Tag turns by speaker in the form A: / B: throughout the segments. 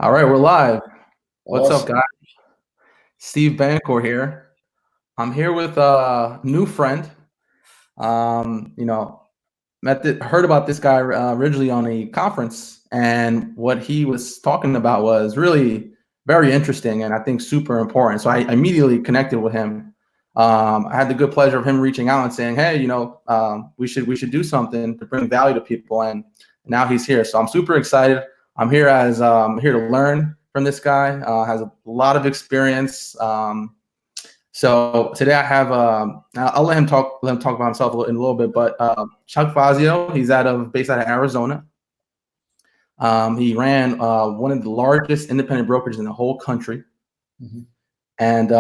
A: All right, we're live. What's up,
B: Awesome.
A: guys? Steve Bancourt here. I'm here with a new friend. You know, heard about this guy originally on a conference, and what he was talking about was really very interesting and I think super important. So I immediately connected with him. I had the good pleasure of him reaching out and saying, "Hey, we should do something to bring value to people." And now he's here, so I'm super excited. I'm here as here to learn from this guy. Has a lot of experience. So today I have I'll let him talk about himself in a little bit, but Chuck Fazio, he's based out of Arizona. He ran one of the largest independent brokerages in the whole country.
B: Mhm.
A: And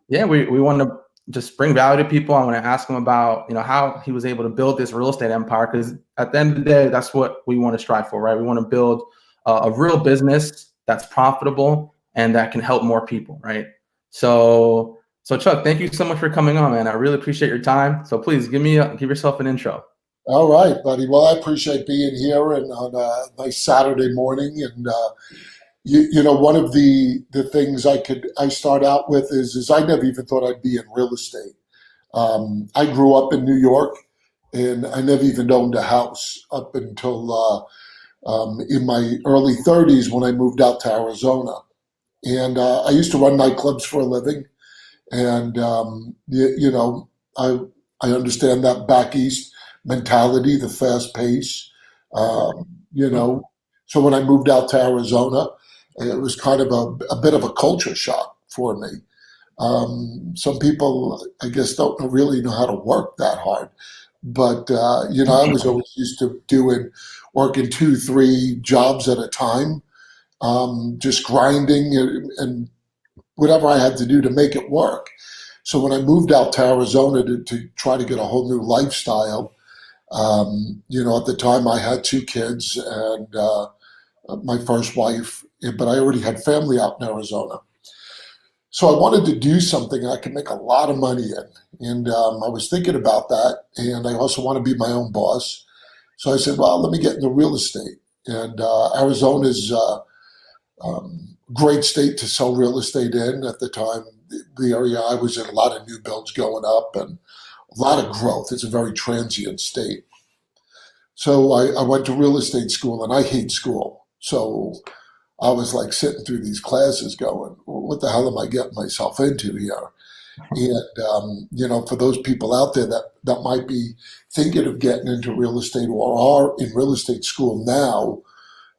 A: yeah, we want to just bring value to people. I want to ask him about how he was able to build this real estate empire, because at the end of the day, that's what we want to strive for, right? We want to build a real business that's profitable and that can help more people, right? So Chuck, thank you so much for coming on, man. I really appreciate your time. So please give yourself an intro.
B: All right, buddy. Well, I appreciate being here and on a nice Saturday morning. And one of the things I start out with is I never even thought I'd be in real estate. I grew up in New York, and I never even owned a house up until in my early 30s when I moved out to Arizona. And I used to run nightclubs for a living, and I I understand that back east mentality, the fast pace. Um, you
A: Mhm.
B: know, so when I moved out to Arizona, it was kind of a bit of a culture shock for me. Some people, I guess, don't really know how to work that hard. But I was always used to working two, three jobs at a time, just grinding and whatever I had to do to make it work. So when I moved out to Arizona to try to get a whole new lifestyle, at the time I had two kids and my first wife, but I already had family out in Arizona. So I wanted to do something I could make a lot of money in. And I was thinking about that. And I also want to be my own boss. So I said, well, let me get into real estate. And Arizona's great state to sell real estate in. At the time, the area I was in, a lot of new builds going up and a lot of growth. It's a very transient state. So I went to real estate school and I hate school. So I was like sitting through these classes going, what the hell am I getting myself into here? And, for those people out there that might be thinking of getting into real estate or are in real estate school now,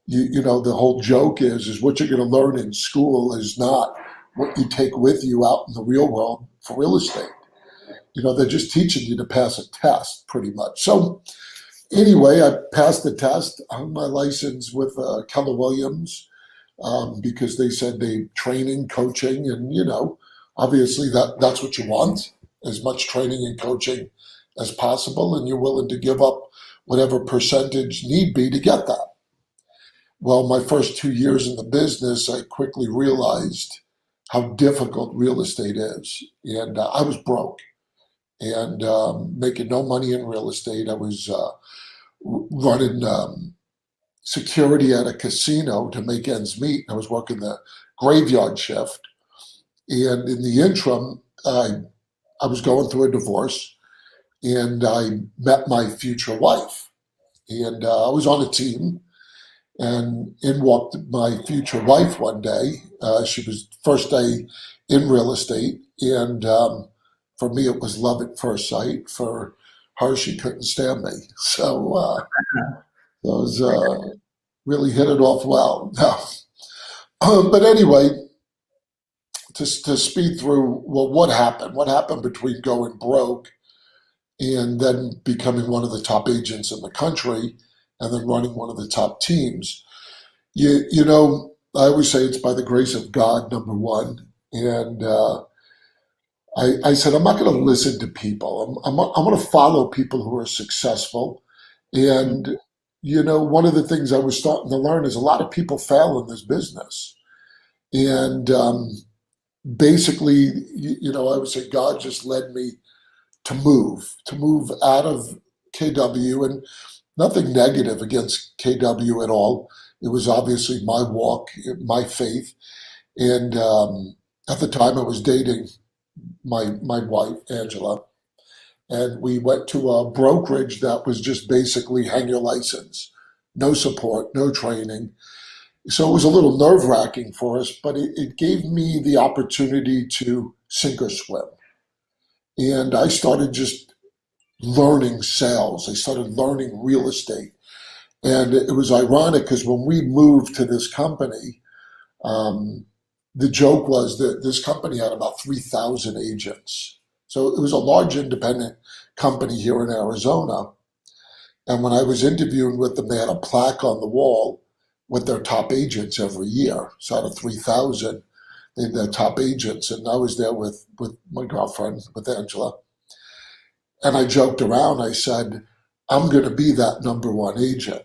B: the whole joke is what you're going to learn in school is not what you take with you out in the real world for real estate. They're just teaching you to pass a test pretty much. So anyway, I passed the test on my license with Keller Williams because they said they training, coaching, and obviously that's what you want, as much training and coaching as possible, and you're willing to give up whatever percentage need be to get that. Well, my first 2 years in the business, I quickly realized how difficult real estate is. And I was broke and making no money in real estate. I was running security at a casino to make ends meet. I was working the graveyard shift. And in the interim, I was going through a divorce and I met my future wife. And I was on a team. And in walked my future wife one day. She was first day in real estate, and for me it was love at first sight. For her, she couldn't stand me, so it was really hit it off well. But anyway, to speed through, well, what happened? What happened between going broke and then becoming one of the top agents in the country, and then running one of the top teams? I always say it's by the grace of God, number one. And I said, I'm not going to listen to people. I'm going to follow people who are successful. And, one of the things I was starting to learn is a lot of people fail in this business. And basically, I would say God just led me to move out of KW, and nothing negative against KW at all. It was obviously my walk, my faith. And at the time, I was dating my wife, Angela, and we went to a brokerage that was just basically hang your license, no support, no training. So it was a little nerve wracking for us, but it gave me the opportunity to sink or swim. And I started just learning sales. I started learning real estate. And it was ironic because when we moved to this company, um, the joke was that this company had about 3,000 agents. So it was a large independent company here in Arizona. And when I was interviewing with them, they had a plaque on the wall with their top agents every year. So out of 3,000, they had their top agents. And I was there with my girlfriend, with Angela. And I joked around. I said, I'm going to be that number one agent.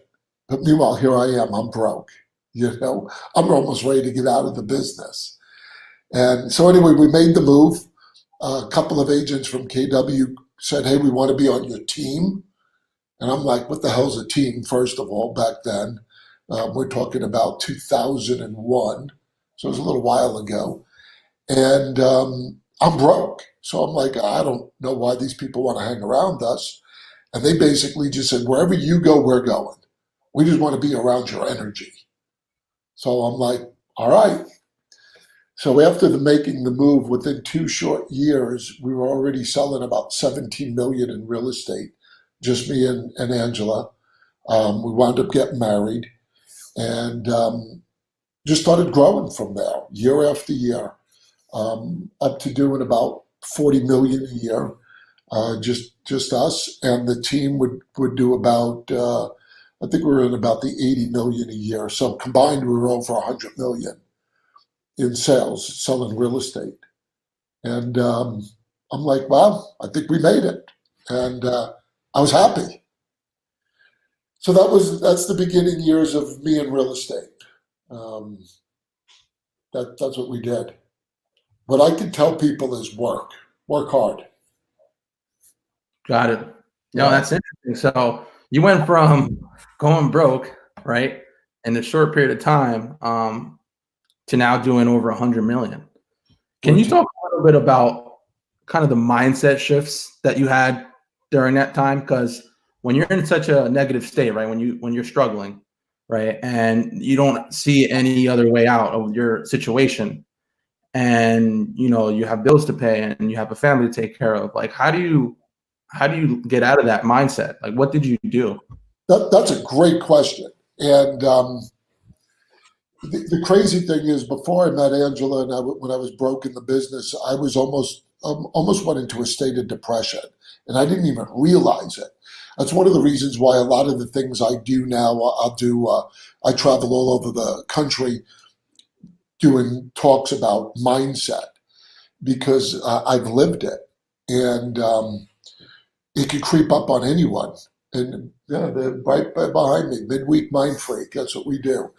B: But meanwhile, here I am. I'm broke. I'm almost ready to get out of the business. And so anyway, we made the move. A couple of agents from KW said, hey, we want to be on your team. And I'm like, what the hell's a team, first of all, back then? We're talking about 2001. So it was a little while ago. And I'm broke. So I'm like, I don't know why these people want to hang around us. And they basically just said, wherever you go, we're going. We just want to be around your energy. So I'm like, all right. So after making the move, within 2 short years, we were already selling about 17 million in real estate, just me and Angela. We wound up getting married and just started growing from there, year after year, up to doing about 40 million a year, just us. And the team would do about, I think we were in about the 80 million a year. So combined, we were over 100 million in sales, selling real estate. And I'm like, wow, I think we made it. And I was happy. So that's the beginning years of me in real estate. Um, that's what we did. What I can tell people is work hard.
A: Got it. No,
B: Yeah,
A: that's interesting. So you went from going broke, right, in a short period of time, to now doing over 100 million. Can you
B: routine.
A: talk a little bit about kind of the mindset shifts that you had during that time? Because when you're in such a negative state, right, when you're struggling, right, and you don't see any other way out of your situation, and you have bills to pay and you have a family to take care of, like how do you get out of that mindset? Like, what did you do?
B: That's a great question. And the crazy thing is, before I met Angela and when I was broke in the business, I was almost went into a state of depression, and I didn't even realize it. That's one of the reasons why a lot of the things I do now, I'll do. I travel all over the country doing talks about mindset because I've lived it, and it can creep up on anyone. And yeah, they're right behind me, midweek mind freak. That's what we do.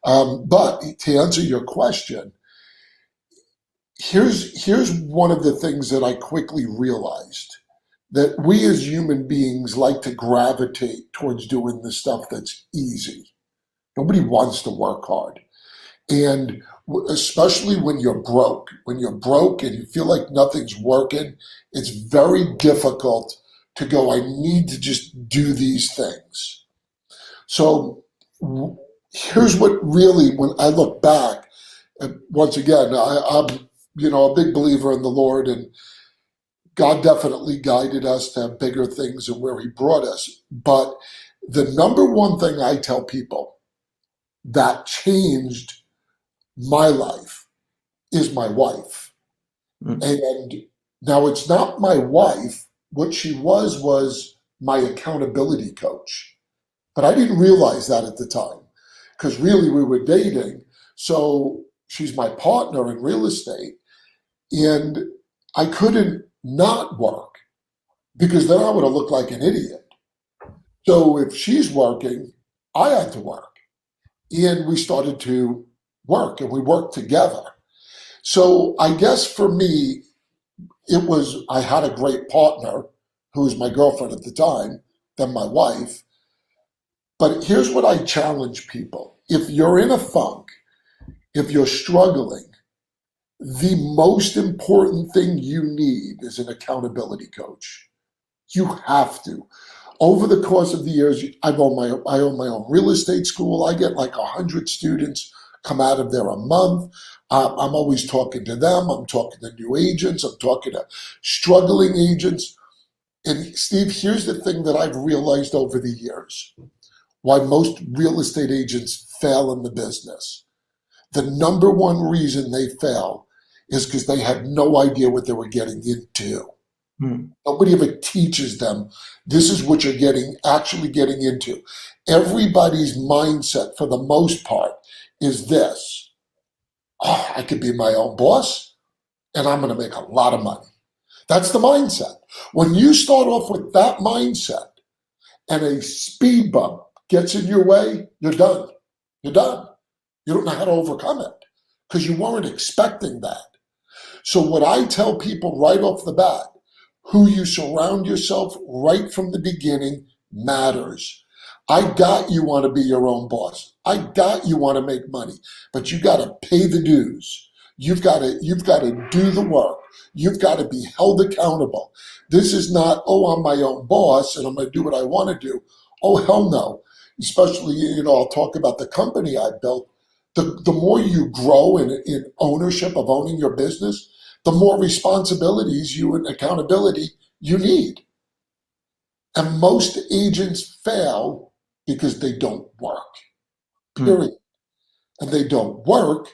B: But to answer your question, here's one of the things that I quickly realized, that we as human beings like to gravitate towards doing the stuff that's easy. Nobody wants to work hard. And especially when you're broke and you feel like nothing's working, it's very difficult to go, I need to just do these things. So here's what really, when I look back, and once again, I'm a big believer in the Lord, and God definitely guided us to have bigger things and where He brought us. But the number one thing I tell people that changed my life is my wife.
A: Mm.
B: And now it's not my wife. What she was my accountability coach. But I didn't realize that at the time because really we were dating. So she's my partner in real estate. And I couldn't not work because then I would have looked like an idiot. So if she's working, I had to work. And we started to work and we worked together. So I guess for me, I had a great partner who was my girlfriend at the time, then my wife. But here's what I challenge people. If you're in a funk, if you're struggling, the most important thing you need is an accountability coach. You have to. Over the course of the years, I own my own real estate school. I get like 100 students come out of there a month. I'm always talking to them. I'm talking to new agents. I'm talking to struggling agents. And Steve, here's the thing that I've realized over the years why most real estate agents fail in the business. The number one reason they fail is because they had no idea what they were getting into.
A: Hmm.
B: Nobody ever teaches them this is what you're actually getting into. Everybody's mindset, for the most part, is this: oh, I could be my own boss and I'm going to make a lot of money. That's the mindset. When you start off with that mindset and a speed bump gets in your way, you're done. You're done. You don't know how to overcome it because you weren't expecting that. So, what I tell people right off the bat, who you surround yourself right from the beginning matters. I got you want to be your own boss. I got you want to make money, but you got to pay the dues. You've got to do the work. You've got to be held accountable. This is not, oh, I'm my own boss and I'm going to do what I want to do. Oh, hell no. Especially, I'll talk about the company I built. The more you grow in ownership of owning your business, the more responsibilities you and accountability you need. And most agents fail because they don't work,
A: Hmm.
B: period. And they don't work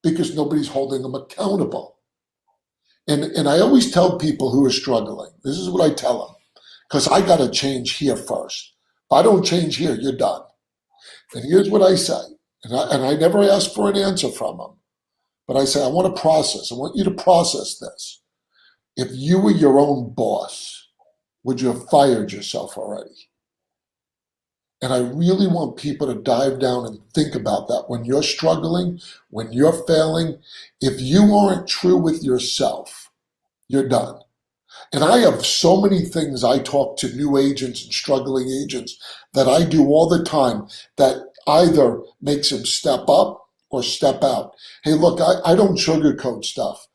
B: because nobody's holding them accountable. And I always tell people who are struggling, this is what I tell them, because I got to change here first. If I don't change here, you're done. And here's what I say, and I never ask for an answer from them, but I say, I want to process. I want you to process this. If you were your own boss, would you have fired yourself already? And I really want people to dive down and think about that. When you're struggling, when you're failing, if you aren't true with yourself, you're done. And I have so many things I talk to new agents and struggling agents that I do all the time that either makes them step up or step out. Hey, look, I don't sugarcoat stuff.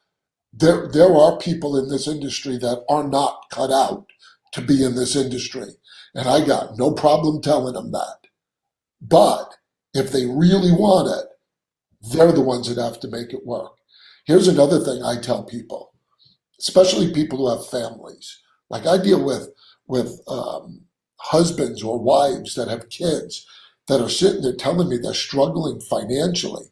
B: There are people in this industry that are not cut out to be in this industry. And I got no problem telling them that. But if they really want it, they're the ones that have to make it work. Here's another thing I tell people, especially people who have families. Like I deal with husbands or wives that have kids that are sitting there telling me they're struggling financially.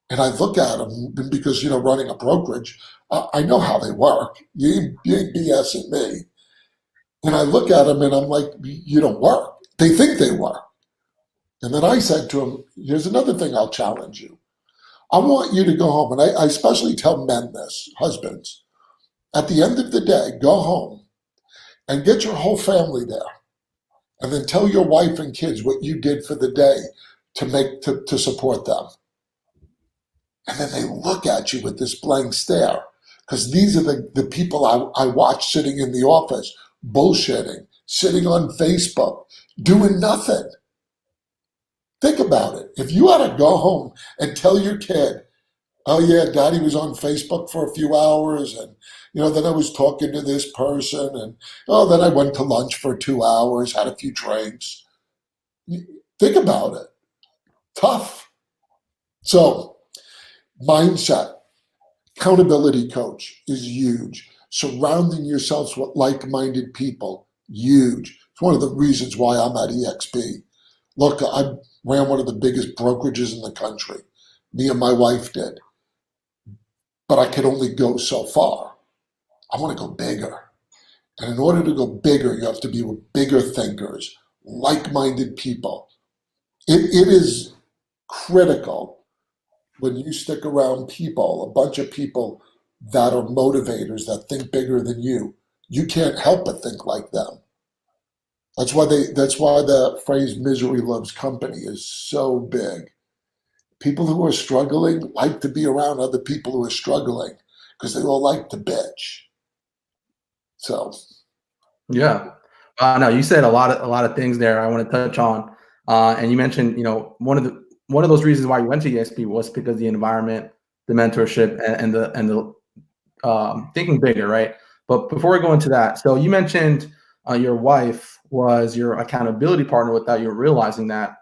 B: And I look at them because, running a brokerage, I know how they work. You ain't BSing me. And I look at them and I'm like, you don't work. They think they work. And then I said to them, here's another thing I'll challenge you. I want you to go home. And I especially tell men this, husbands. At the end of the day, go home and get your whole family there. And then tell your wife and kids what you did for the day to support them. And then they look at you with this blank stare. Because these are the people I watch sitting in the office, bullshitting, sitting on Facebook, doing nothing. Think about it. If you had to go home and tell your kid, oh yeah, daddy was on Facebook for a few hours and then I was talking to this person and oh then I went to lunch for 2 hours, had a few drinks. Think about it. Tough. So mindset. Accountability coach is huge. Surrounding yourselves with like-minded people, huge. It's one of the reasons why I'm at EXP. Look, I ran one of the biggest brokerages in the country. Me and my wife did. But I could only go so far. I want to go bigger. And in order to go bigger, you have to be with bigger thinkers, like-minded people. It is critical when you stick around people, a bunch of people that are motivators, that think bigger than you can't help but think like them. That's why the phrase misery loves company is so big. People who are struggling like to be around other people who are struggling because they all like to bitch. So
A: Yeah. No, you said a lot of things there I want to touch on. And you mentioned, one of the one of those reasons why you went to ESP was because the environment, the mentorship, and the thinking bigger, right? But before we go into that, so you mentioned your wife was your accountability partner without you realizing that.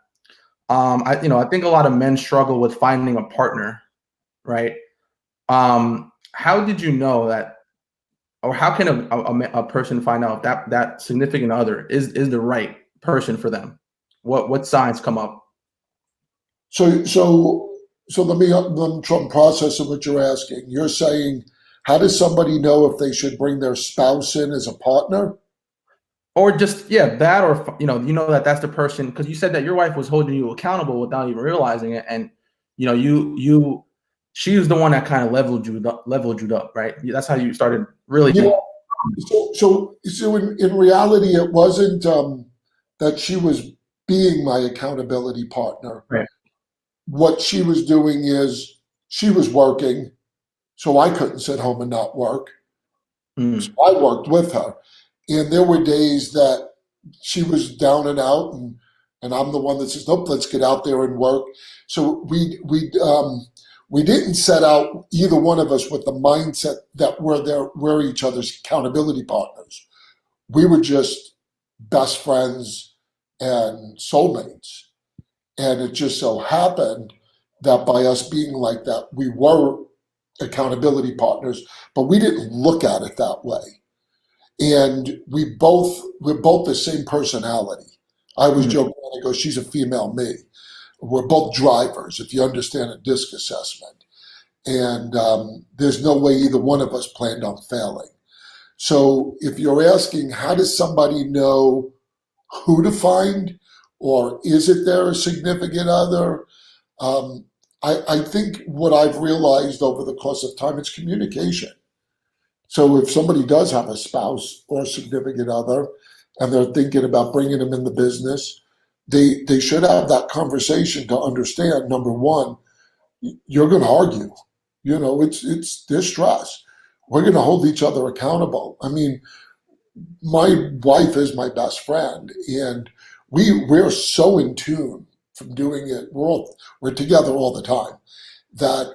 A: I think a lot of men struggle with finding a partner, right? How did you know that, or how can a person find out if that significant other is the right person for them? What signs come up?
B: So, let me try and process what you're asking. You're saying, how does somebody know if they should bring their spouse in as a partner?
A: Or just, yeah, that, or that that's the person, because you said that your wife was holding you accountable without even realizing it, and she was the one that kind of leveled you up, right? That's how you started really.
B: Yeah. So in reality, it wasn't that she was being my accountability partner.
A: Right.
B: What she was doing is she was working, so I couldn't sit home and not work. So
A: Mm.
B: I worked with her. And there were days that she was down and out, and I'm the one that says, "Nope, let's get out there and work." So we didn't set out, either one of us, with the mindset that we're each other's accountability partners. We were just best friends and soulmates. And it just so happened that by us being like that, we were accountability partners, but we didn't look at it that way. And we're both the same personality. I was
A: Mm.
B: joking when I go, she's a female me. We're both drivers, if you understand a disc assessment. And there's no way either one of us planned on failing. So if you're asking, how does somebody know who to find, or is it their significant other? Um, I think what I've realized over the course of time, it's communication. So if somebody does have a spouse or a significant other and they're thinking about bringing them in the business, they should have that conversation to understand, number one, you're going to argue. It's their stress. We're going to hold each other accountable. I mean, my wife is my best friend, and we're so in tune from doing it. We're together all the time that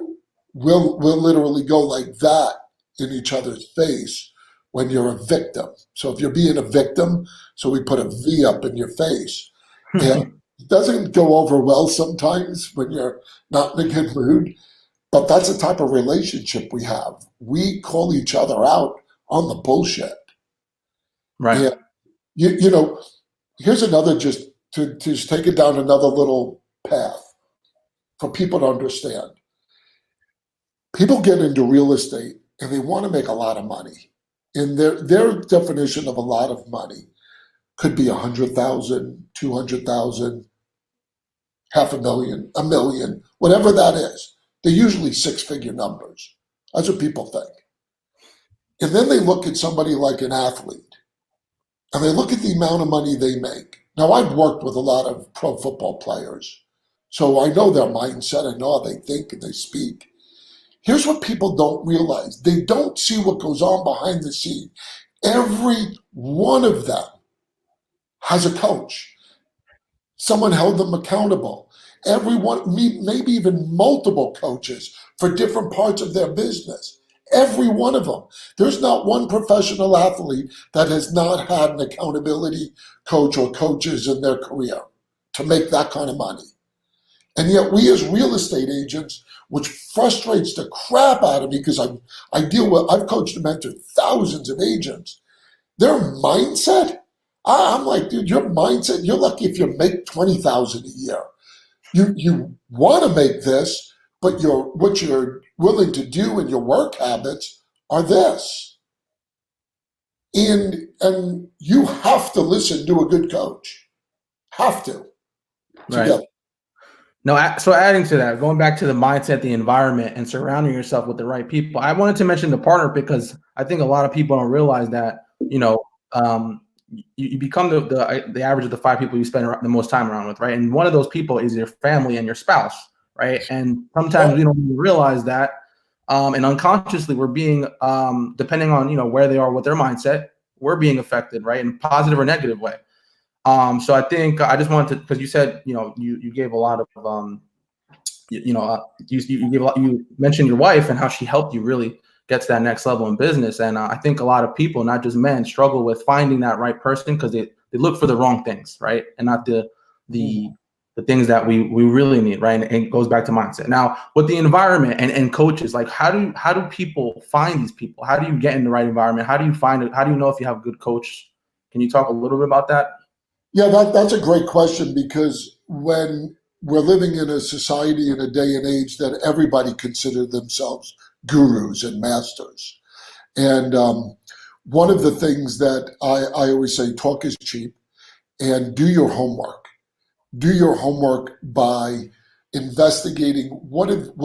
B: we'll literally go like that in each other's face when you're a victim. So if you're being a victim, so we put a V up in your face, and it doesn't go over well sometimes when you're not in a good mood. But that's the type of relationship we have. We call each other out on the bullshit.
A: Right.
B: And here's another, just to just take it down another little path for people to understand. People get into real estate and they want to make a lot of money. And their definition of a lot of money could be 100,000, 200,000, half a million, a million, whatever that is. They're usually six-figure numbers. That's what people think. And then they look at somebody like an athlete and they look at the amount of money they make. Now, I've worked with a lot of pro football players, so I know their mindset. I know how they think and they speak. Here's what people don't realize. They don't see what goes on behind the scene. Every one of them has a coach. Someone held them accountable. Everyone, maybe even multiple coaches for different parts of their business. Every one of them. There's not one professional athlete that has not had an accountability coach or coaches in their career to make that kind of money. And yet we as real estate agents, which frustrates the crap out of me because I've coached and mentored thousands of agents. Their mindset, I'm like, dude, your mindset, you're lucky if you make 20,000 a year. You want to make this, but what you're willing to do and your work habits are this. And you have to listen to a good coach. Have to.
A: Right.
B: Together.
A: No, so adding to that, going back to the mindset, the environment, and surrounding yourself with the right people. I wanted to mention the partner because I think a lot of people don't realize that, you become the average of the five people you spend the most time around with, right? And one of those people is your family and your spouse, right? And sometimes we don't even realize that, and unconsciously we're being, depending on where they are with their mindset, we're being affected, right, in a positive or negative way. So I think I just wanted to, because you said you gave a lot of you know, you mentioned your wife and how she helped you really get to that next level in business. And I think a lot of people, not just men, struggle with finding that right person because they look for the wrong things, right? And not the the things that we really need, right? And it goes back to mindset. Now, with the environment and coaches, like how do people find these people? How do you get in the right environment? How do you find it? How do you know if you have a good coach? Can you talk a little bit about that?
B: Yeah, that's a great question because when we're living in a society in a day and age that everybody consider themselves gurus and masters. And one of the things that I always say, talk is cheap and do your homework. Do your homework by investigating what did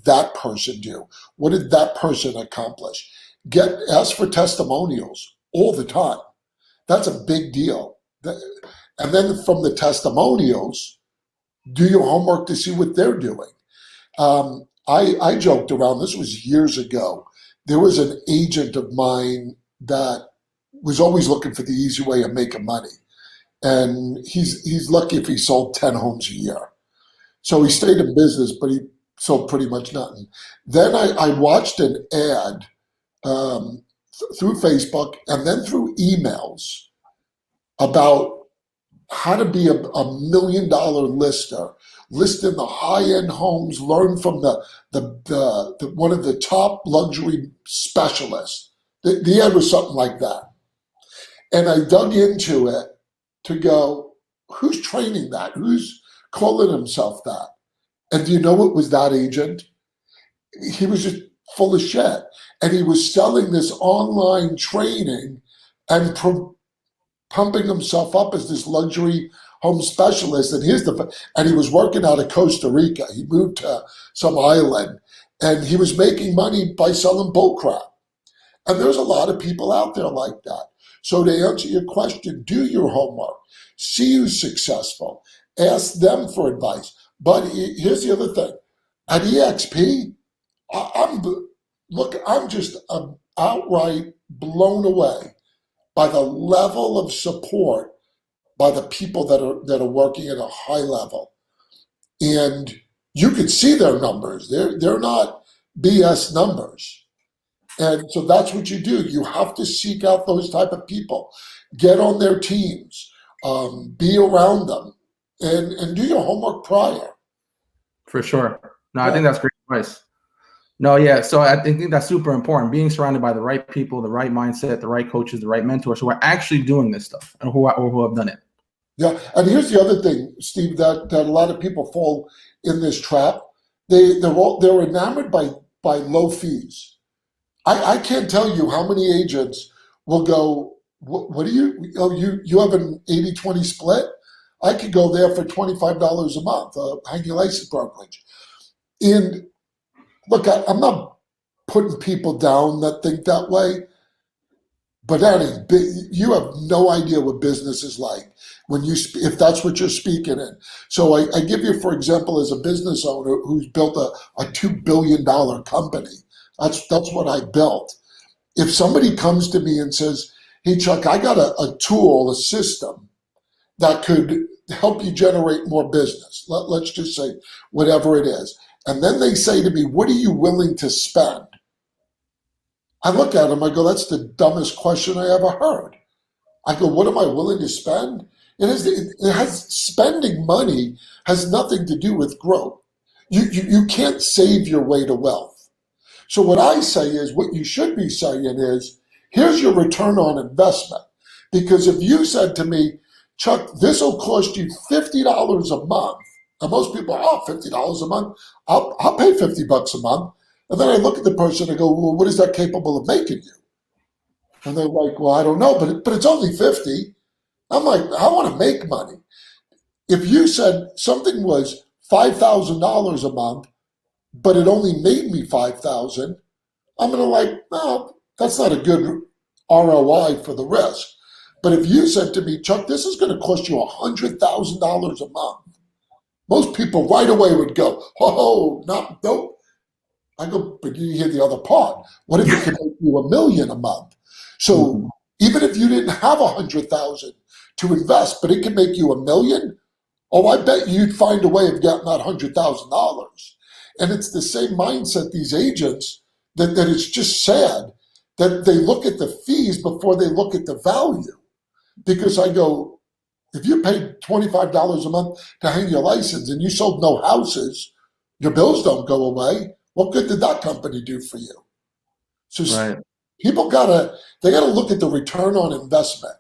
B: that person do? What did that person accomplish? Ask for testimonials all the time. That's a big deal. And then from the testimonials, do your homework to see what they're doing. I joked around, this was years ago. There was an agent of mine that was always looking for the easy way of making money. And he's lucky if he sold 10 homes a year. So he stayed in business, but he sold pretty much nothing. Then I watched an ad through Facebook and then through emails about how to be a $1 million lister, list in the high-end homes, learn from the one of the top luxury specialists. The ad was something like that. And I dug into it to go, who's training that? Who's calling himself that? And do you know what was that agent? He was just full of shit. And he was selling this online training and pumping himself up as this luxury home specialist. And he was working out of Costa Rica. He moved to some island and he was making money by selling bullcrap. And there's a lot of people out there like that. So to answer your question, do your homework, see who's successful, ask them for advice. But here's the other thing. At EXP, I'm just outright blown away by the level of support by the people that are working at a high level. And you can see their numbers. They're not BS numbers. And so that's what you do. You have to seek out those type of people, get on their teams, be around them, and do your homework prior.
A: For sure. No, I
B: Yeah.
A: think that's great advice. No, yeah. So I think that's super important. Being surrounded by the right people, the right mindset, the right coaches, the right mentors who are actually doing this stuff and who have done it.
B: Yeah. And here's the other thing, Steve, that a lot of people fall in this trap. They're enamored by low fees. I can't tell you how many agents will go, what do you have an 80-20 split? I could go there for $25 a month, hang your license brokerage. And look, I'm not putting people down that think that way, but you have no idea what business is like when if that's what you're speaking in. So I give you, for example, as a business owner who's built a $2 billion company. That's what I built. If somebody comes to me and says, hey, Chuck, I got a tool, a system that could help you generate more business. Let's just say whatever it is. And then they say to me, what are you willing to spend? I look at them, I go, that's the dumbest question I ever heard. I go, what am I willing to spend? Spending money has nothing to do with growth. You can't save your way to wealth. So what I say is, what you should be saying is, here's your return on investment. Because if you said to me, Chuck, this will cost you $50 a month. And most people, $50 a month, I'll pay $50 a month. And then I look at the person and go, well, what is that capable of making you? And they're like, well, I don't know, but it's only 50. I'm like, I want to make money. If you said something was $5,000 a month, but it only made me 5,000, I'm gonna like, no, that's not a good ROI for the risk. But if you said to me, Chuck, this is gonna cost you $100,000 a month, most people right away would go, oh, nope. I go, but you hear the other part. What if it could make you $1 million a month? So even if you didn't have 100,000 to invest, but it can make you $1 million, Oh, I bet you'd find a way of getting that $100,000. And it's the same mindset, these agents, that it's just sad that they look at the fees before they look at the value. Because I go, if you paid $25 a month to hang your license and you sold no houses, your bills don't go away. What good did that company do for you? So
A: Right.
B: people they gotta look at the return on investment.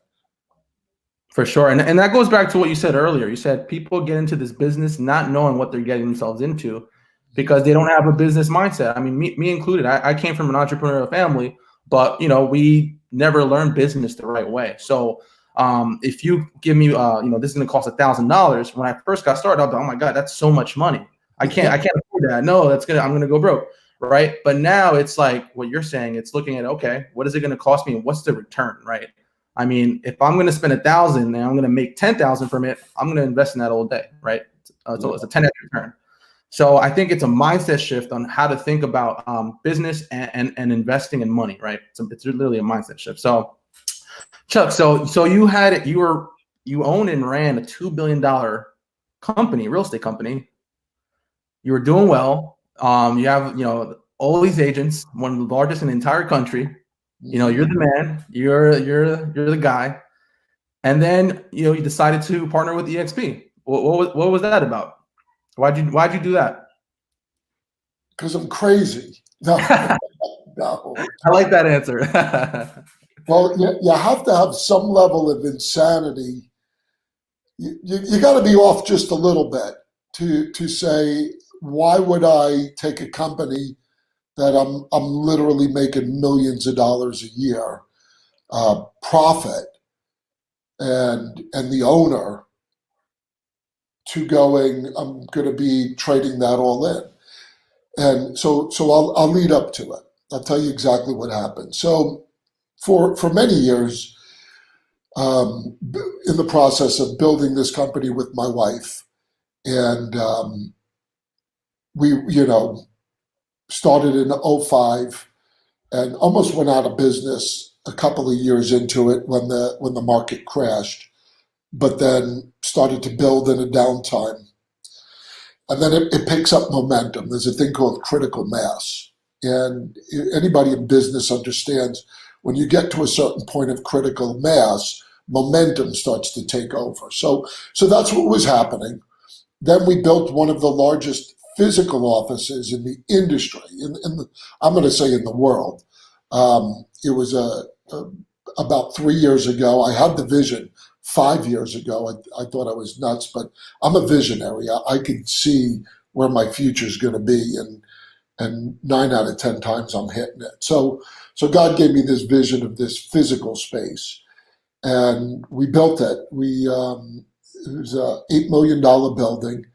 A: For sure. And that goes back to what you said earlier. You said people get into this business not knowing what they're getting themselves into because they don't have a business mindset. I mean, me included. I came from an entrepreneurial family, but we never learned business the right way. So if you give me this is gonna cost $1,000. When I first got started, I thought, oh my God, that's so much money. I can't afford that. No, I'm gonna go broke. Right. But now it's like what you're saying, it's looking at, okay, what is it gonna cost me and what's the return, right? I mean, if I'm going to spend 1,000 and I'm going to make 10,000 from it, I'm going to invest in that all day, right? So it's a 10x return. So I think it's a mindset shift on how to think about business and investing in money, right? So it's literally a mindset shift. So Chuck, so you owned and ran a $2 billion company, real estate company. You were doing well. You have all these agents, one of the largest in the entire country. You're the man. You're the guy. And then you decided to partner with EXP. What was that about? Why'd you do that?
B: Because I'm crazy. No,
A: I
B: no.
A: like that answer.
B: Well, you have to have some level of insanity. You got to be off just a little bit to say, why would I take a company that I'm literally making millions of dollars a year profit and the owner to going, I'm going to be trading that all in. And so I'll lead up to it. I'll tell you exactly what happened. So for many years, in the process of building this company with my wife, and we started in '05 and almost went out of business a couple of years into it when the market crashed, but then started to build in a downtime. And then it picks up momentum. There's a thing called critical mass. And anybody in business understands when you get to a certain point of critical mass, momentum starts to take over. So that's what was happening. Then we built one of the largest physical offices in the industry, I'm going to say in the world. It was about 3 years ago. I had the vision 5 years ago. I thought I was nuts, but I'm a visionary. I can see where my future is going to be, and 9 out of 10 times I'm hitting it. So God gave me this vision of this physical space, and we built it. It was a $8 million building,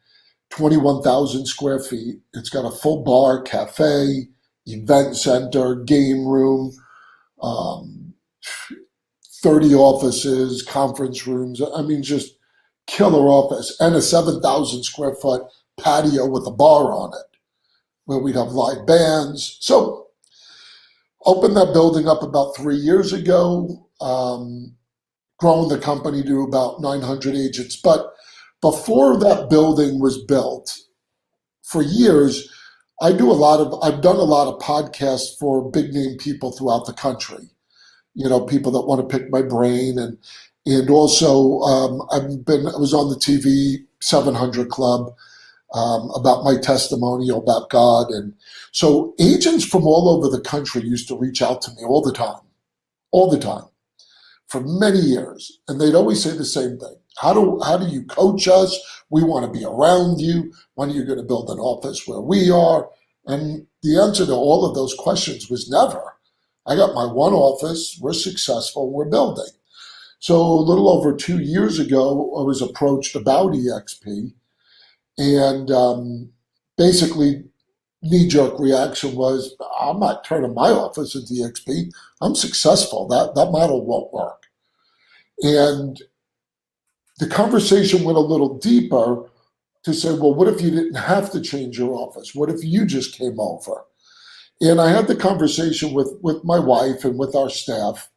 B: 21,000 square feet. It's got a full bar, cafe, event center, game room, um, 30 offices, conference rooms. I mean, just killer office, and a 7,000 square foot patio with a bar on it where we'd have live bands. So opened that building up about 3 years ago, growing the company to about 900 agents. But before that building was built, for years, I've done a lot of podcasts for big name people throughout the country. People that want to pick my brain, and also I was on the TV 700 Club about my testimonial about God, and so agents from all over the country used to reach out to me all the time, for many years, and they'd always say the same thing: How do you coach us? We want to be around you. When are you going to build an office where we are? And the answer to all of those questions was never. I got my one office, we're successful, we're building. So a little over 2 years ago, I was approached about EXP, and basically, knee-jerk reaction was, I'm not turning my office into EXP. I'm successful. That model won't work. And the conversation went a little deeper to say, well, what if you didn't have to change your office? What if you just came over? And I had the conversation with my wife and with our staff,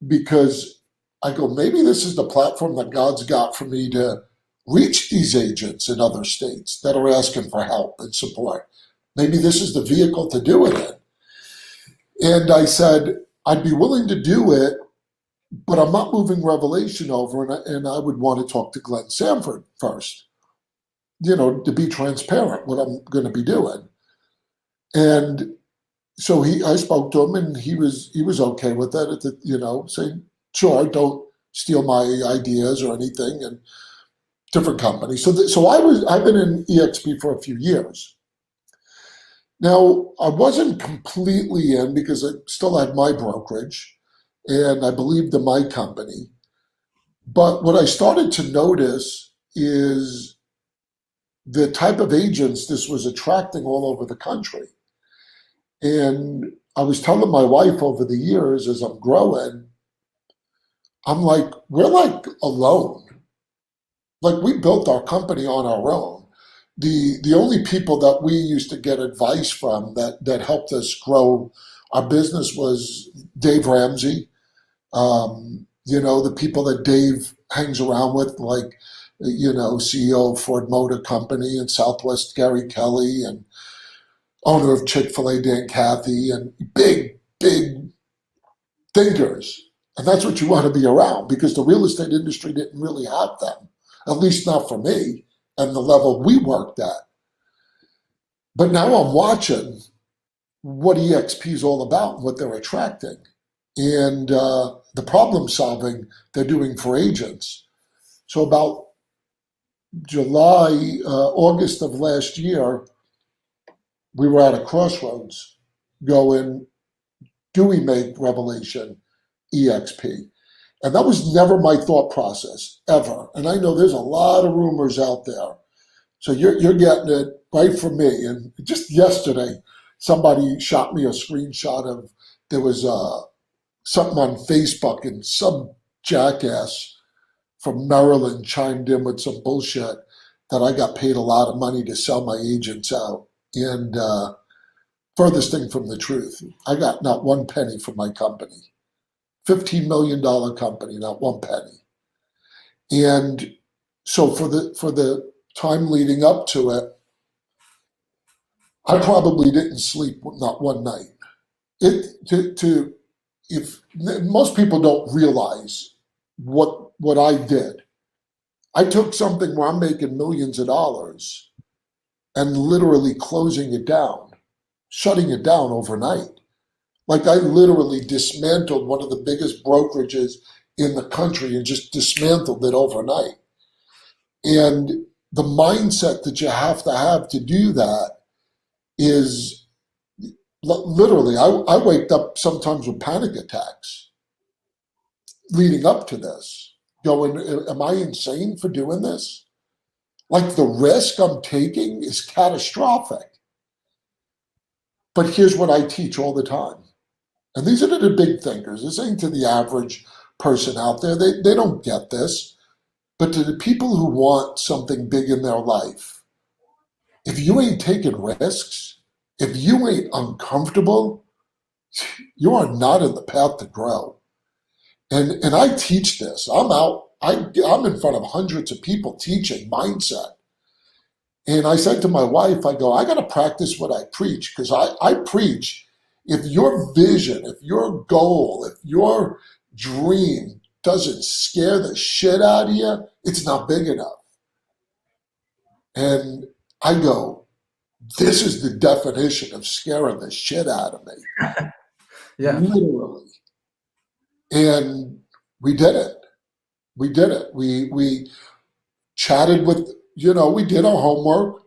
B: because I go, maybe this is the platform that God's got for me to reach these agents in other states that are asking for help and support. Maybe this is the vehicle to do it in. And I said, I'd be willing to do it, but I'm not moving Revelation over, and I would want to talk to Glenn Sanford first, to be transparent what I'm going to be doing. And so I spoke to him, and he was okay with it. Saying, sure, don't steal my ideas or anything, and different company. So I've been in EXP for a few years. Now, I wasn't completely in because I still had my brokerage and I believed in my company. But what I started to notice is the type of agents this was attracting all over the country. And I was telling my wife over the years as I'm growing, I'm like, we're like alone. Like we built our company on our own. The only people that we used to get advice from that helped us grow our business was Dave Ramsey. The people that Dave hangs around with, like, CEO of Ford Motor Company and Southwest Gary Kelly and owner of Chick-fil-A Dan Cathy and big, big thinkers. And that's what you want to be around because the real estate industry didn't really have them, at least not for me and the level we worked at. But now I'm watching what EXP is all about and what they're attracting and the problem solving they're doing for agents. So about August of last year, we were at a crossroads going, do we make Revelation EXP? And that was never my thought process, ever. And I know there's a lot of rumors out there. So you're getting it right from me. And just yesterday, somebody shot me a screenshot of, there was something on Facebook and some jackass from Maryland chimed in with some bullshit that I got paid a lot of money to sell my agents out. And furthest thing from the truth, I got not one penny from my company. $15 million company, not one penny. And so for the time leading up to it, I probably didn't sleep not one night. If most people don't realize what I did, I took something where I'm making millions of dollars and literally closing it down, shutting it down overnight. Like I literally dismantled one of the biggest brokerages in the country and just dismantled it overnight. And the mindset that you have to do that is literally, I waked up sometimes with panic attacks leading up to this, going, am I insane for doing this? Like the risk I'm taking is catastrophic. But here's what I teach all the time. And these are the big thinkers. This ain't to the average person out there. They don't get this. But to the people who want something big in their life, if you ain't taking risks, if you ain't uncomfortable, you are not in the path to grow. And I teach this. I'm in front of hundreds of people teaching mindset. And I said to my wife, I go, I got to practice what I preach because I preach. If your vision, if your goal, if your dream doesn't scare the shit out of you, it's not big enough. And I go, this is the definition of scaring the shit out of me.
A: Yeah.
B: Literally. And we did it. We did it. We chatted with, we did our homework,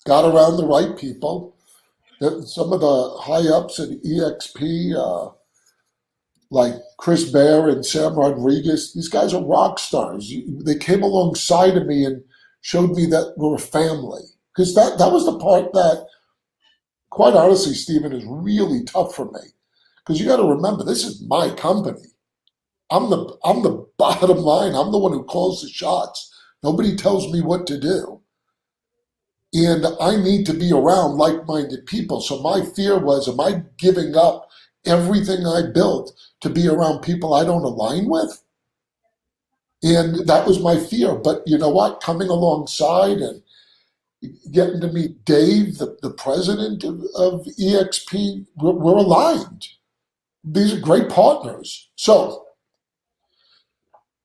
B: got around the right people. Some of the high ups at EXP, like Chris Bear and Sam Rodriguez, these guys are rock stars. They came alongside of me and showed me that we're a family. Because that was the part that, quite honestly, Stephen, is really tough for me. Because you got to remember, this is my company. I'm the bottom line. I'm the one who calls the shots. Nobody tells me what to do. And I need to be around like-minded people. So my fear was, am I giving up everything I built to be around people I don't align with? And that was my fear. But you know what? Coming alongside and getting to meet Dave, the president of EXP, we're aligned. These are great partners. So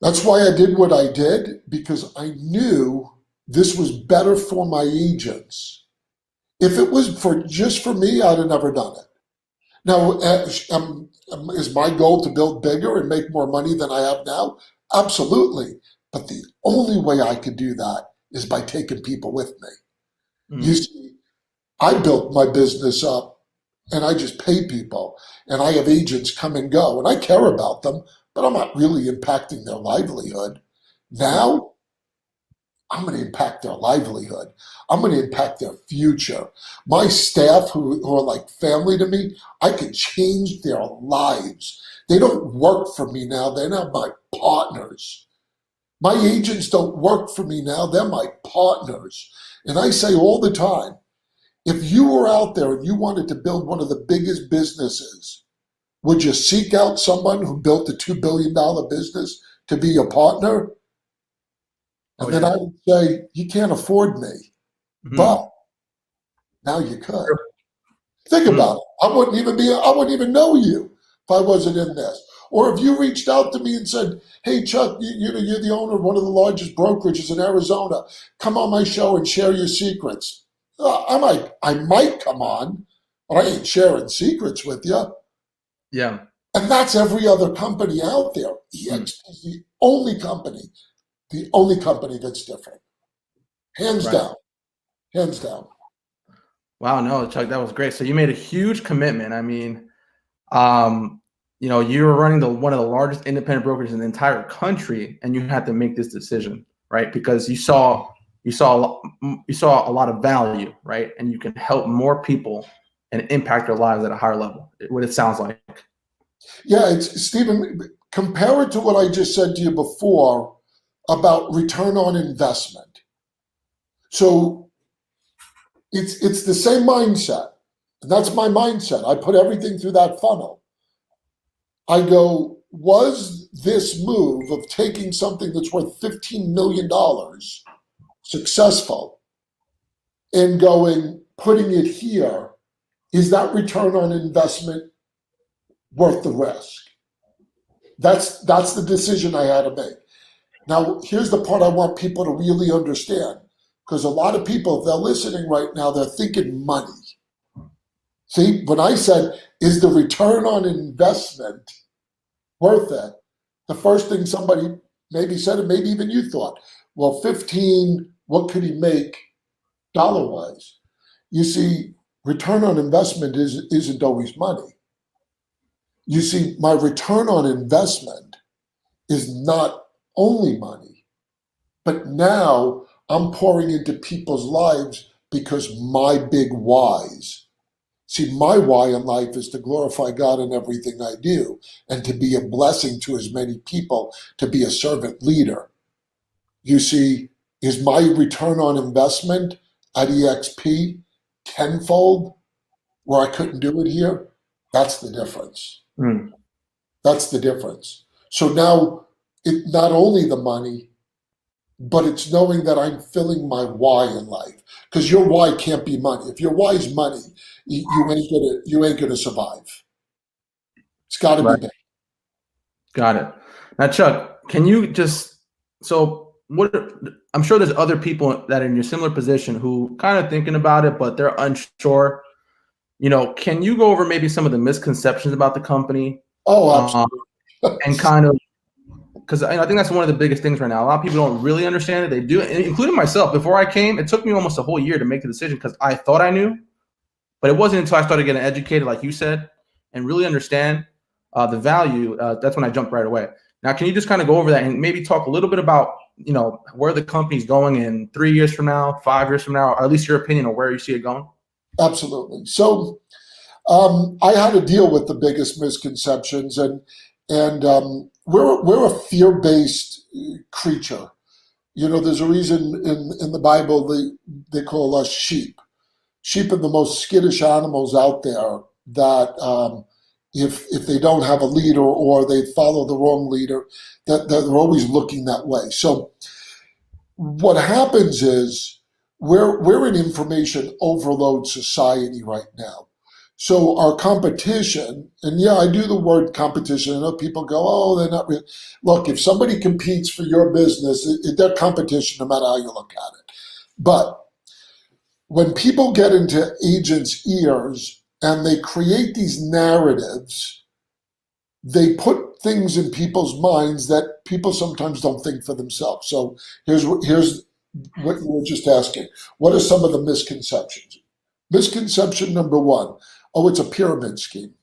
B: that's why I did what I did, because I knew this was better for my agents. If it was for just for me, I'd have never done it. Now, is my goal to build bigger and make more money than I have now? Absolutely. But the only way I could do that is by taking people with me. You
A: Mm,
B: see, I built my business up and I just pay people and I have agents come and go and I care about them, but I'm not really impacting their livelihood.
A: right.
B: Now I'm going to impact their livelihood. I'm going to impact their future. My staff, who are like family to me, I can change their lives. They don't work for me now. They're now my partners. My agents don't work for me now. They're my partners. And I say all the time, if you were out there and you wanted to build one of the biggest businesses, would you seek out someone who built a $2 billion business to be your partner?
A: Oh
B: And then I
A: yeah.
B: would say, you can't afford me,
A: Mm,
B: but now you could.
A: sure.
B: Think
A: Mm,
B: about it. I wouldn't even know you if I wasn't in this. Or if you reached out to me and said, hey, Chuck, you're the owner of one of the largest brokerages in Arizona. Come on my show and share your secrets. I might come on, but I ain't sharing secrets with you.
A: yeah.
B: And that's every other company out there.
A: Mm,
B: EXP is the only company that's different. Hands
A: right.
B: down, hands down.
A: Wow. No, Chuck, that was great. So you made a huge commitment. I mean, um, you were running the one of the largest independent brokers in the entire country, and you had to make this decision, right? Because you saw a lot of value, right? And you can help more people and impact their lives at a higher level. What it sounds like.
B: Yeah, it's Stephen, compare it to what I just said to you before about return on investment. So it's the same mindset. And that's my mindset. I put everything through that funnel. I go, was this move of taking something that's worth $15 million successful and going, putting it here, is that return on investment worth the risk? That's the decision I had to make. Now, here's the part I want people to really understand, because a lot of people, if they're listening right now, they're thinking money. See, when I said, is the return on investment worth it? The first thing somebody maybe said, and maybe even you thought, well, 15, what could he make dollar wise? You see, return on investment isn't always money. You see, my return on investment is not only money, but now I'm pouring into people's lives because my big whys. See, my why in life is to glorify God in everything I do and to be a blessing to as many people, to be a servant leader. You see, is my return on investment at EXP tenfold where I couldn't do it here? That's the difference.
A: Mm,
B: That's the difference. So now, not only the money, but it's knowing that I'm filling my why in life. Because your why can't be money. If your why is money, you ain't gonna survive. It's got to be
A: right.
B: big.
A: Got it. Now, Chuck, can you just so what? I'm sure there's other people that are in your similar position who kind of thinking about it, but they're unsure. Can you go over maybe some of the misconceptions about the company,
B: Oh,
A: um,
B: absolutely.
A: and kind of because I think that's one of the biggest things right now. A lot of people don't really understand it. They do, including myself. Before I came, it took me almost a whole year to make the decision because I thought I knew, but it wasn't until I started getting educated, like you said, and really understand the value. That's when I jumped right away. Now, can you just kind of go over that and maybe talk a little bit about where the company's going in 3 years from now, 5 years from now, or at least your opinion on where you see it going?
B: Absolutely. So I had to deal with the biggest misconceptions, and we're a fear based creature. There's a reason in the Bible they call us sheep. Sheep are the most skittish animals out there that if they don't have a leader or they follow the wrong leader, that they're always looking that way. So what happens is we're in information overload society right now. So our competition, and yeah, I do the word competition. I know people go, oh, they're not really. Look, if somebody competes for your business, they're competition no matter how you look at it. But when people get into agents' ears and they create these narratives, they put things in people's minds that people sometimes don't think for themselves. So here's what you were just asking. What are some of the misconceptions? Misconception number one: oh, it's a pyramid scheme.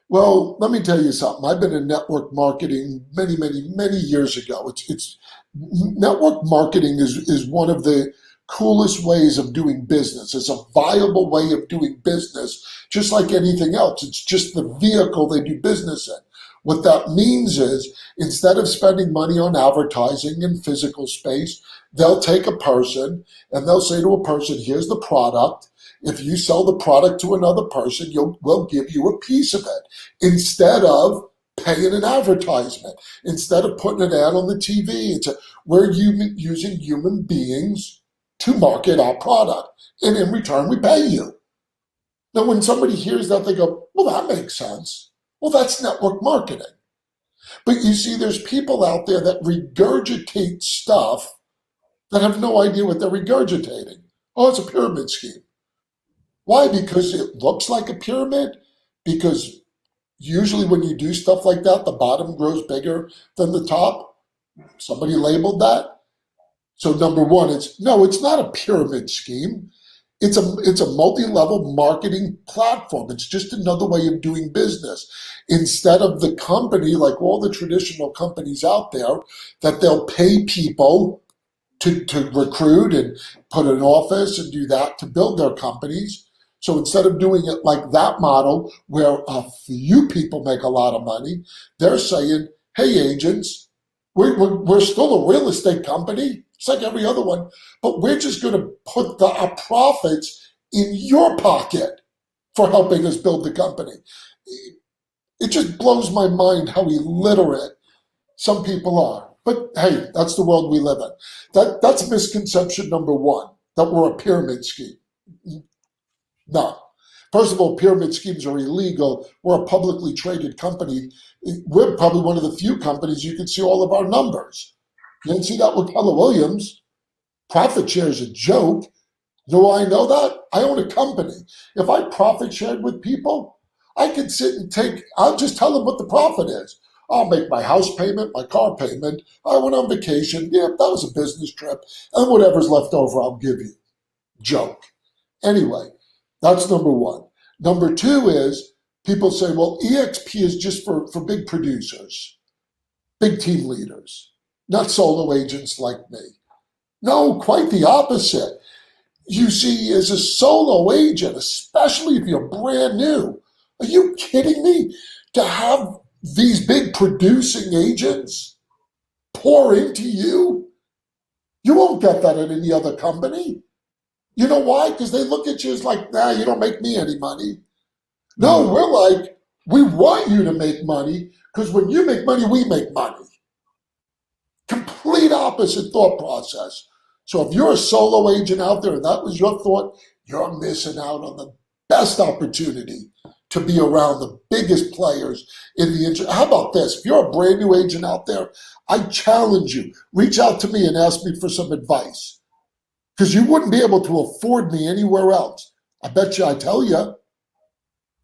B: Well, let me tell you something. I've been in network marketing many, many, many years ago. It's network marketing is one of the coolest ways of doing business. It's a viable way of doing business, just like anything else. It's just the vehicle they do business in. What that means is instead of spending money on advertising and physical space, they'll take a person and they'll say to a person, here's the product. If you sell the product to another person, we'll give you a piece of it instead of paying an advertisement, instead of putting an ad on the TV. We're using human beings to market our product, and in return, we pay you. Now, when somebody hears that, they go, well, that makes sense. Well, that's network marketing. But you see, there's people out there that regurgitate stuff that have no idea what they're regurgitating. Oh, it's a pyramid scheme. Why? Because it looks like a pyramid? Because usually when you do stuff like that, the bottom grows bigger than the top. Somebody labeled that. So number one, it's not a pyramid scheme. It's a multi-level marketing platform. It's just another way of doing business. Instead of the company, like all the traditional companies out there, that they'll pay people to recruit and put an office and do that to build their companies. So instead of doing it like that model where a few people make a lot of money, they're saying, hey, agents, we're still a real estate company. It's like every other one, but we're just going to put our profits in your pocket for helping us build the company. It just blows my mind how illiterate some people are. But hey, that's the world we live in. That's misconception number one, that we're a pyramid scheme. No. First of all, pyramid schemes are illegal. We're a publicly traded company. We're probably one of the few companies you can see all of our numbers. You didn't see that with Keller Williams. Profit share is a joke. Do I know that? I own a company. If I profit shared with people, I can sit and I'll just tell them what the profit is. I'll make my house payment, my car payment. I went on vacation. Yeah, that was a business trip. And whatever's left over, I'll give you. Joke. Anyway, that's number one. Number two is people say, well, EXP is just for big producers, big team leaders, not solo agents like me. No, quite the opposite. You see, as a solo agent, especially if you're brand new, are you kidding me? To have these big producing agents pour into you, you won't get that at any other company. You know why? Because they look at you as like, nah, you don't make me any money. No,
A: Mm.
B: we're like, we want you to make money because when you make money, we make money. Complete opposite thought process. So if you're a solo agent out there and that was your thought, you're missing out on the best opportunity to be around the biggest players in the industry. How about this? If you're a brand new agent out there, I challenge you, reach out to me and ask me for some advice because you wouldn't be able to afford me anywhere else. I bet you I tell you,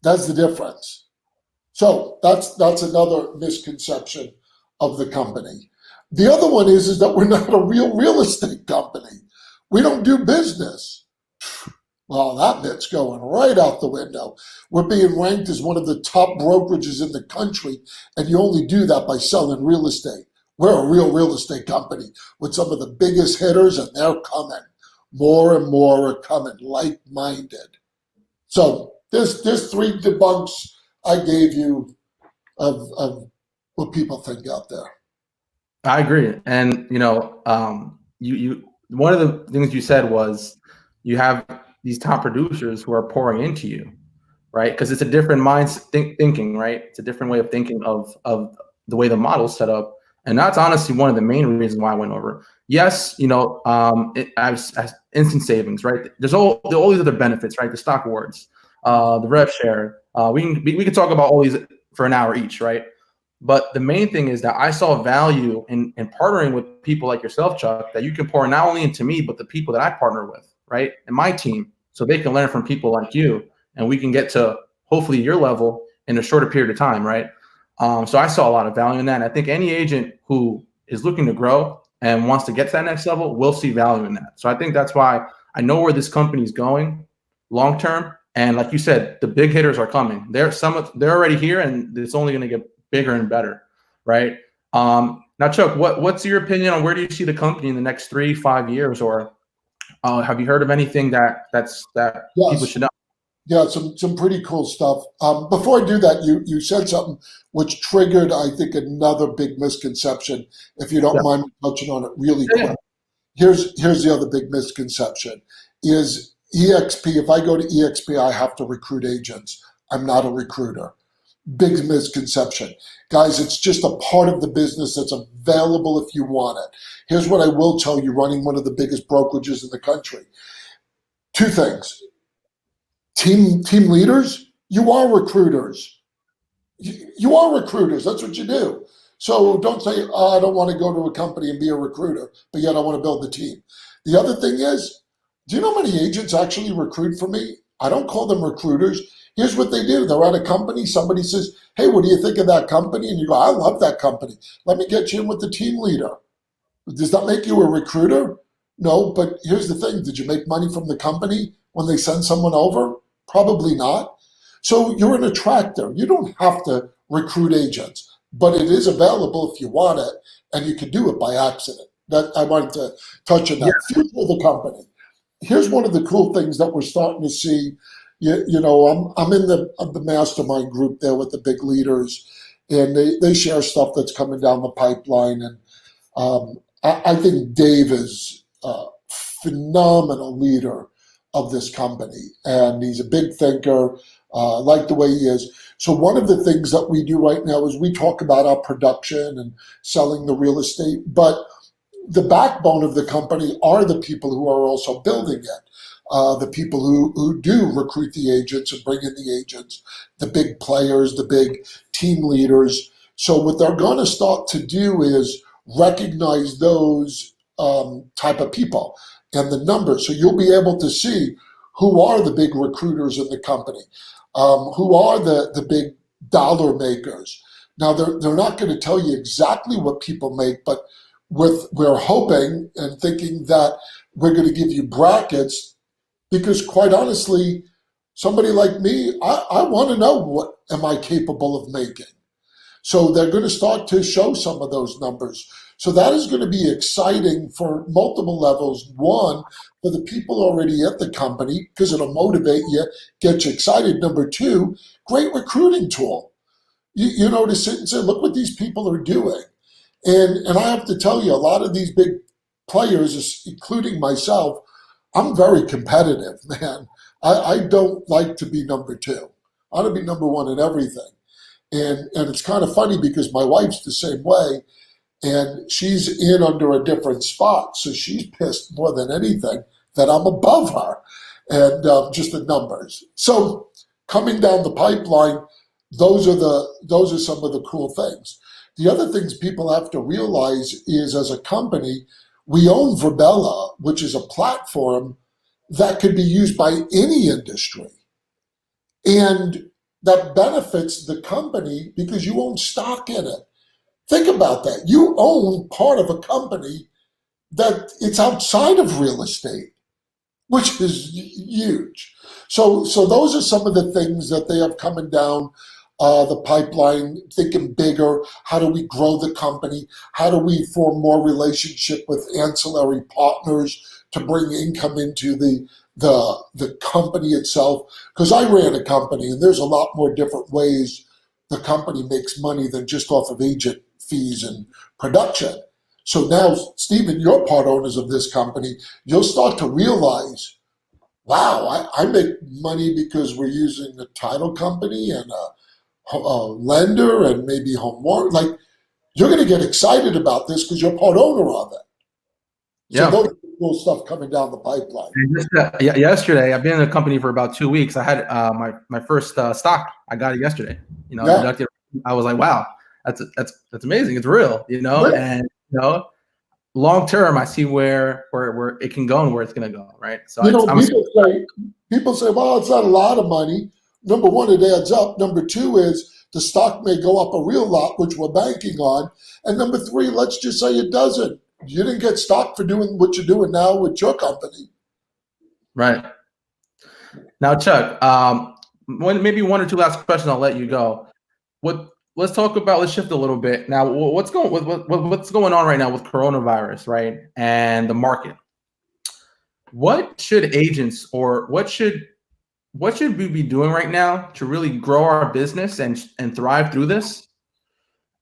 B: that's the difference. So that's another misconception of the company. The other one is that we're not a real estate company. We don't do business. Well, that bit's going right out the window. We're being ranked as one of the top brokerages in the country, and you only do that by selling real estate. We're a real estate company with some of the biggest hitters, and they're coming. More and more are coming, like-minded. So there's three debunks I gave you of what people think out there.
A: I agree. And you one of the things you said was you have these top producers who are pouring into you. right? Because it's a different thinking, right? It's a different way of thinking of the way the model's set up, and that's honestly one of the main reasons why I went over. Yes, as instant savings, right? There's all these other benefits, right? The stock awards, the rev share. We can talk about all these for an hour each, right? But the main thing is that I saw value in partnering with people like yourself, Chuck, that you can pour not only into me, but the people that I partner with, right? And my team, so they can learn from people like you, and we can get to hopefully your level in a shorter period of time, right? So I saw a lot of value in that. And I think any agent who is looking to grow and wants to get to that next level will see value in that. So I think that's why I know where this company is going long term. And like you said, the big hitters are coming. They're already here, and it's only going to get bigger and better, right? Now, Chuck, what's your opinion on where do you see the company in the next 3-5 years, or have you heard of anything that people
B: Yes.
A: should know?
B: Yeah, some pretty cool stuff. Before I do that, you said something which triggered, I think, another big misconception. If you don't
A: Yeah.
B: mind me touching on it really
A: Yeah.
B: quick. Here's the other big misconception is EXP. If I go to EXP, I have to recruit agents. I'm not a recruiter. Big misconception. Guys, it's just a part of the business that's available if you want it. Here's what I will tell you, running one of the biggest brokerages in the country. Two things. Team leaders, you are recruiters. You are recruiters. That's what you do. So don't say, oh, I don't want to go to a company and be a recruiter, but yet I want to build the team. The other thing is, do you know how many agents actually recruit for me? I don't call them recruiters. Here's what they do. They're at a company. Somebody says, hey, what do you think of that company? And you go, I love that company. Let me get you in with the team leader. Does that make you a recruiter? No, but here's the thing. Did you make money from the company when they send someone over? Probably not. So you're an attractor. You don't have to recruit agents, but it is available if you want it, and you can do it by accident. That I wanted to touch on
A: Yeah.
B: that. Future of the company. Here's one of the cool things that we're starting to see. I'm in the mastermind group there with the big leaders, and they share stuff that's coming down the pipeline. And I think Dave is a phenomenal leader of this company, and he's a big thinker. I like the way he is. So one of the things that we do right now is we talk about our production and selling the real estate, but the backbone of the company are the people who are also building it. The people who do recruit the agents and bring in the agents, the big players, the big team leaders. So what they're going to start to do is recognize those type of people and the numbers. So you'll be able to see who are the big recruiters in the company, who are the big dollar makers. Now, they're not going to tell you exactly what people make, but we're hoping and thinking that we're going to give you brackets because, quite honestly, somebody like me, I want to know what am I capable of making. So they're going to start to show some of those numbers. So that is going to be exciting for multiple levels. One, for the people already at the company, because it'll motivate you, get you excited. Number two, great recruiting tool. To sit and say, look what these people are doing. And I have to tell you, a lot of these big players, including myself, I'm very competitive, man. I don't like to be number two. I want to be number one in everything. And it's kind of funny because my wife's the same way, and she's in under a different spot. So she's pissed more than anything that I'm above her, and just the numbers. So coming down the pipeline, those are some of the cool things. The other things people have to realize is, as a company, we own Verbella, which is a platform that could be used by any industry. And that benefits the company because you own stock in it. Think about that. You own part of a company that it's outside of real estate, which is huge. So those are some of the things that they have coming down the pipeline, thinking bigger. How do we grow the company? How do we form more relationship with ancillary partners to bring income into the company itself? Because I ran a company, and there's a lot more different ways the company makes money than just off of agent fees and production. So now, Stephen, you're part owners of this company. You'll start to realize, wow, I make money because we're using a title company and a lender and maybe home warranty. Like, you're going to get excited about this because you're part owner of it. So
A: Yeah.
B: those are cool stuff coming down the pipeline.
A: And just, yesterday, I've been in the company for about 2 weeks. I had my first stock. I got it yesterday.
B: Yeah.
A: Deducted. I was like, wow, that's amazing. It's real.
B: Yeah.
A: And long term, I see where it can go and where it's going to go. Right. So
B: You know,
A: I'm
B: people say, well, it's not a lot of money. Number one, it adds up. Number two is the stock may go up a real lot, which we're banking on. And number three, let's just say it doesn't. You didn't get stock for doing what you're doing now with your company.
A: right. Now, Chuck, maybe one or two last questions. I'll let you go. Let's talk about. Let's shift a little bit now. What's going on right now with coronavirus, right, and the market? What should agents or what should we be doing right now to really grow our business and thrive through this?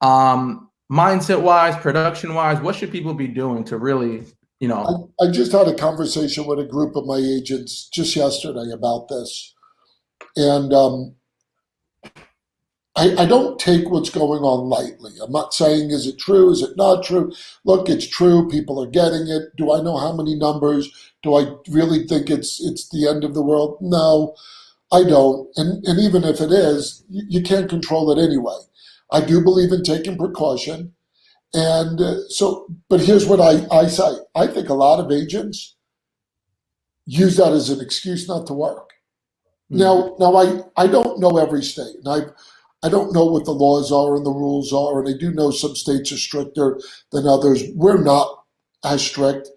A: Mindset wise, production wise, what should people be doing to really,
B: I just had a conversation with a group of my agents just yesterday about this. And I don't take what's going on lightly. I'm not saying, is it true? Is it not true? Look, it's true. People are getting it. Do I know how many numbers? Do I really think it's the end of the world? No, I don't. And even if it is, you can't control it anyway. I do believe in taking precaution. And but here's what I say. I think a lot of agents use that as an excuse not to work. Now I don't know every state, and I don't know what the laws are and the rules are, and I do know some states are stricter than others. We're not as strict.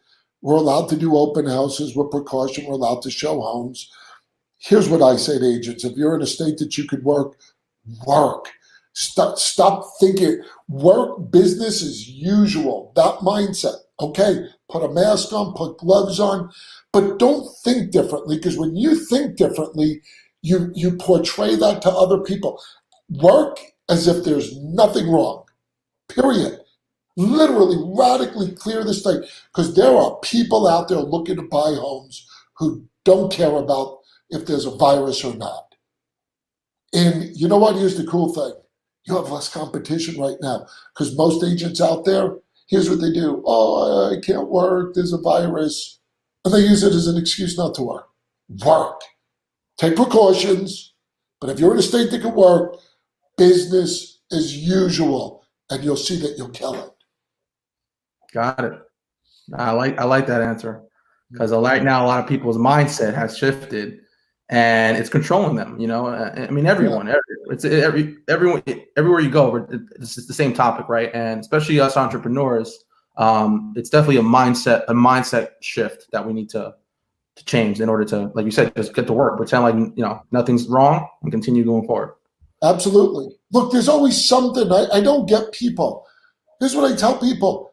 B: We're allowed to do open houses with precaution. We're allowed to show homes. Here's what I say to agents: if you're in a state that you could work, work. Stop thinking work business as usual. That mindset. Okay, put a mask on, put gloves on, but don't think differently, because when you think differently, you portray that to other people. Work as if there's nothing wrong. Period. Literally radically clear the state, because there are people out there looking to buy homes who don't care about if there's a virus or not. And you know what? Here's the cool thing. You have less competition right now, because most agents out there, here's what they do. Oh, I can't work. There's a virus. And they use it as an excuse not to work. Work. Take precautions. But if you're in a state that can work, business as usual, and you'll see that you'll kill it.
A: got it. I like that answer, because right now a lot of people's mindset has shifted, and it's controlling them. I mean, everyone, everyone, everywhere you go, it's the same topic, right? And especially us entrepreneurs, it's definitely a mindset shift that we need to change in order to, like you said, just get to work, pretend like nothing's wrong, and continue going forward.
B: Absolutely. Look, there's always something. I don't get people. Here's what I tell people.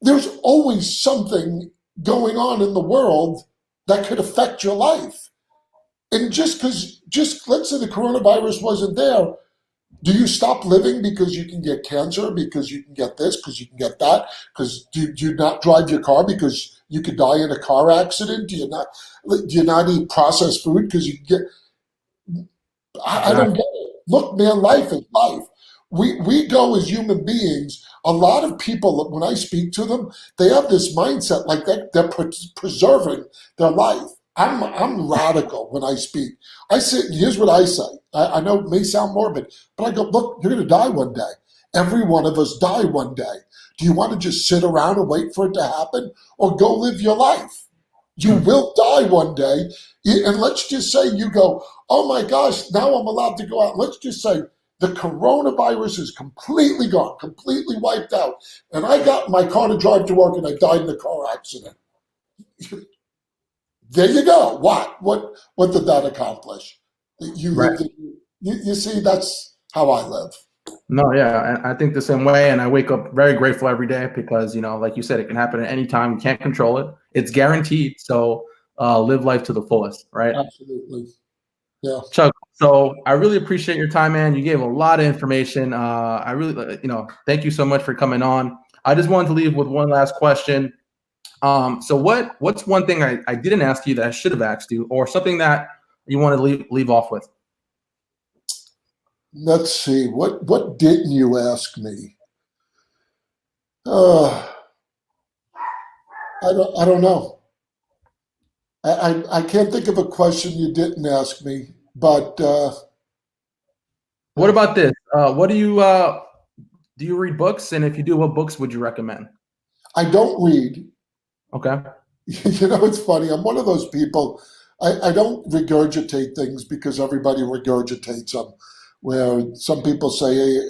B: There's always something going on in the world that could affect your life. And just let's say the coronavirus wasn't there, do you stop living because you can get cancer, because you can get this, because you can get that? Because do you not drive your car because you could die in a car accident? Do you not eat processed food because you can get? I don't get it. Look, man, life is life. We go as human beings. A lot of people, when I speak to them, they have this mindset like they're preserving their life. I'm radical when I speak. I say, here's what I say. I know it may sound morbid, but I go, look, you're going to die one day. Every one of us die one day. Do you want to just sit around and wait for it to happen, or go live your life? You will die one day. And let's just say you go, oh my gosh, now I'm allowed to go out. Let's just say the coronavirus is completely gone, completely wiped out. And I got in my car to drive to work and I died in a car accident. There you go. What did that accomplish? You
A: Right.
B: lived. You see, that's how I live.
A: No, yeah, and I think the same way. And I wake up very grateful every day because, like you said, it can happen at any time. You can't control it. It's guaranteed. So live life to the fullest, right?
B: Absolutely. Yeah.
A: Chuck, so I really appreciate your time, man. You gave a lot of information. I really, thank you so much for coming on. I just wanted to leave with one last question. So what's one thing I didn't ask you that I should have asked you, or something that you want to leave off with?
B: Let's see. What didn't you ask me? Uh, I don't know. I can't think of a question you didn't ask me, but
A: What about this? What do you read books? And if you do, what books would you recommend?
B: I don't read.
A: Okay.
B: It's funny. I'm one of those people. I don't regurgitate things because everybody regurgitates them. Where some people say, hey,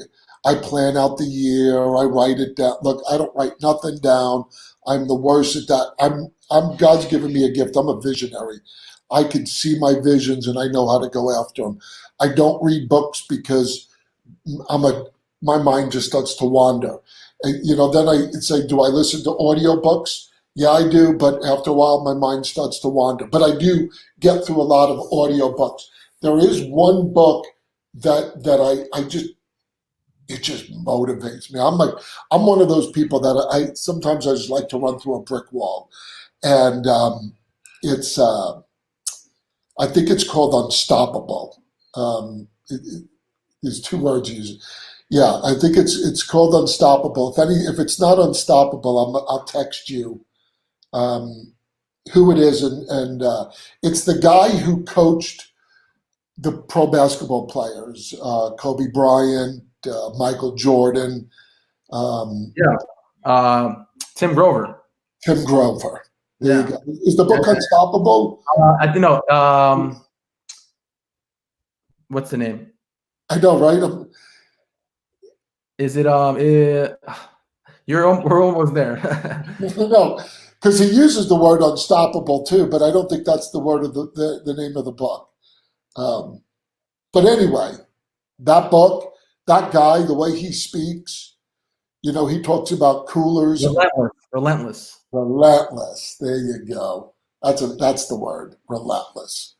B: I plan out the year, I write it down. Look, I don't write nothing down. I'm the worst at that. I'm God's given me a gift. I'm a visionary. I can see my visions and I know how to go after them. I don't read books because I'm a my mind just starts to wander. And, then I say, do I listen to audiobooks? Yeah, I do, but after a while, my mind starts to wander. But I do get through a lot of audiobooks. There is one book that I just it just motivates me. I'm one of those people that I sometimes I just like to run through a brick wall, and it's I think it's called Unstoppable. There's two words used. Yeah, I think it's called Unstoppable. If it's not Unstoppable, I'll text you um, who it is, and it's the guy who coached the pro basketball players, Kobe Bryant, Michael Jordan, um,
A: Yeah. Tim Grover.
B: Tim Grover. There you
A: Yeah.
B: go. Is the book Unstoppable?
A: I don't know. What's the name?
B: I know, right?
A: Is it we're almost there.
B: No, because he uses the word unstoppable too, but I don't think that's the word of the name of the book. Um, but anyway, that book, that guy, the way he speaks, he talks about coolers and
A: Relentless.
B: relentless. There you go. That's the word, relentless.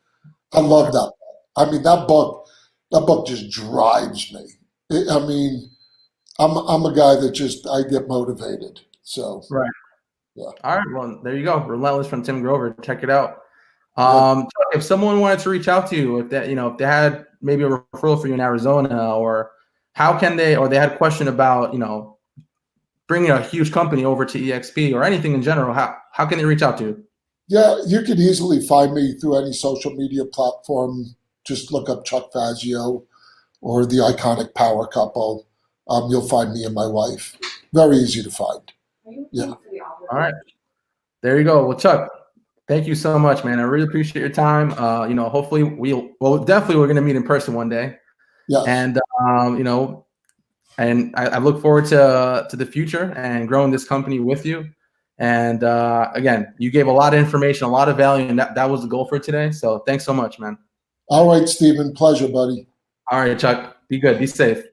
B: I love that book. I mean, that book just drives me. I mean, I'm a guy that just I get motivated. So
A: Right.
B: yeah,
A: All right. Well, there you go. Relentless from Tim Grover. Check it out.
B: yeah,
A: If someone wanted to reach out to you, if they had maybe a referral for you in Arizona, or how can they, or they had a question about, bringing a huge company over to EXP or anything in general, how can they reach out to you?
B: yeah. You could easily find me through any social media platform. Just look up Chuck Fazio or the iconic Power Couple. You'll find me and my wife. Very easy to find. Yeah.
A: All right. There you go. Well, Chuck, thank you so much, man. I really appreciate your time. Hopefully definitely we're going to meet in person one day.
B: Yes.
A: And, and I look forward to the future and growing this company with you. And again, you gave a lot of information, a lot of value, and that was the goal for today. So thanks so much, man.
B: All right, Stephen. Pleasure, buddy.
A: All right, Chuck. Be good. Be safe.